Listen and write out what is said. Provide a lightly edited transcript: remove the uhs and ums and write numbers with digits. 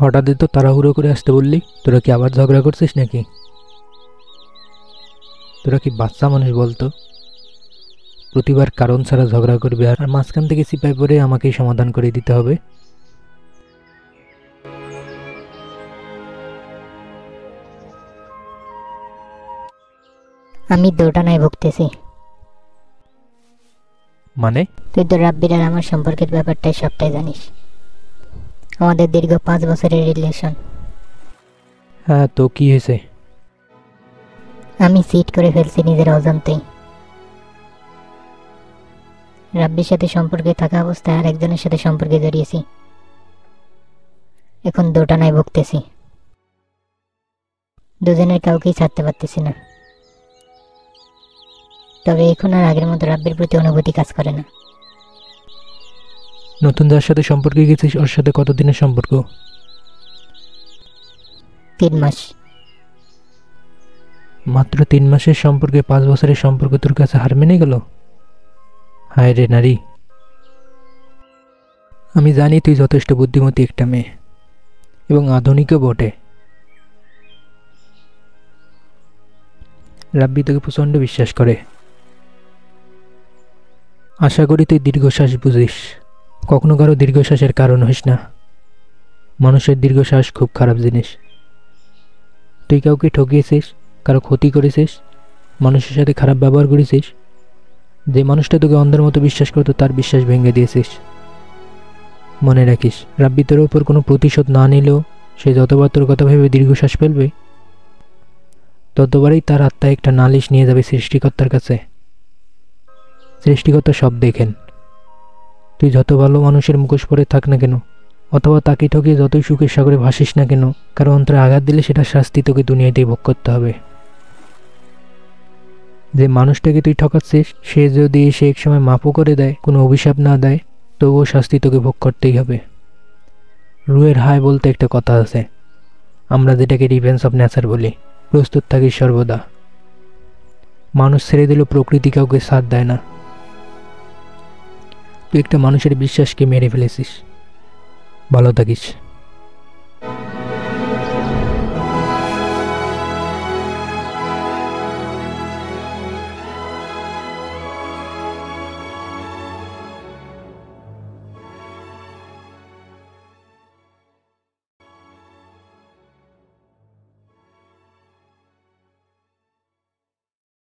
হঠাৎই তো তাড়াহুড়ো করে আসতে বললি, তোরা কি আবার ঝগড়া করছিস নাকি? তোরা কি বাচ্চা মানুষ বলতো? প্রতিবার কারণ ছাড়া ঝগড়া করবে আর মাঝখান থেকে চিপায় পড়ে আমাকেই সমাধান করে দিতে হবে। আমি দোটানায় ভুগতেছি। মানে? তুই তো রাব্বির আর আমার সম্পর্কের ব্যাপারটাই সবটাই জানিস। আমাদের দীর্ঘ 5 বছরের রিলেশন। হ্যাঁ, তো কি হয়েছে? আমি চিট করে ফেলছি নিজের অজান্তেই। রাব্বির সাথে সম্পর্কে থাকা অবস্থায় আর একজনের সাথে সম্পর্কে জড়িয়েছি। এখন দোটানায় ভুগতেছি। দুজনের কাউকেই ছাড়তে পারতেছি না। তবে এখন আর আগের মতো রাব্বির প্রতি অনুভূতি কাজ করে না। নতুন যার সাথে সম্পর্কে গেছিস ওর সাথে কতদিনের সম্পর্ক? 3 মাস। মাত্র 3 মাসের সম্পর্কে 5 বছরের সম্পর্ক তোর কাছে হার মেনে গেল? হায় রে নারী। আমি জানি তুই যথেষ্ট বুদ্ধিমতী একটা মেয়ে, এবং আধুনিকও বটে। রাব্বি তোকে প্রচণ্ড বিশ্বাস করে। আশা করি তুই দীর্ঘশ্বাস বুঝিস। কখনো কারো দীর্ঘশ্বাসের কারণ হইস না। মানুষের দীর্ঘশ্বাস খুব খারাপ জিনিস। তুই কাউকে ঠকিয়েছিস, কারো ক্ষতি করেছিস, মানুষের সাথে খারাপ ব্যবহার করেছিস। যে মানুষটা তোকে অন্ধের মতো বিশ্বাস করতো তার বিশ্বাস ভেঙে দিয়েছিস। মনে রাখিস, রাব্বি তোর ওপর কোনো প্রতিশোধ না নিলেও সে যতবার তোর কথা ভেবে দীর্ঘশ্বাস ফেলবে, ততবারই তার আত্মা একটা নালিশ নিয়ে যাবে সৃষ্টিকর্তার কাছে। সৃষ্টিকর্তা সব দেখেন। তুই যত ভালো মানুষের মুখোশ পরে থাক না কেন, অথবা তাকে ঠকিয়ে যতই সুখের সাগরে ভাসিস না কেন, কারো অন্তরে আঘাত দিলে সেটার শাস্তি তোকে দুনিয়াতেই ভোগ করতে হবে। যে মানুষটাকে তুই ঠকাচ্ছিস সে যদি সে এক সময় মাপও করে দেয়, কোনো অভিশাপ না দেয়, তবুও শাস্তি তোকে ভোগ করতেই হবে। রুয়ের হায় বলতে একটা কথা আছে, আমরা যেটাকে রিভেঞ্জ অফ নেচার বলি। প্রস্তুত থাকিস সর্বদা। মানুষ ছেড়ে দিলেও প্রকৃতি কাউকে সাথ দেয় না। তুই একটা মানুষের বিশ্বাসকে মেরে ফেলেছিস। ভালো থাকিস।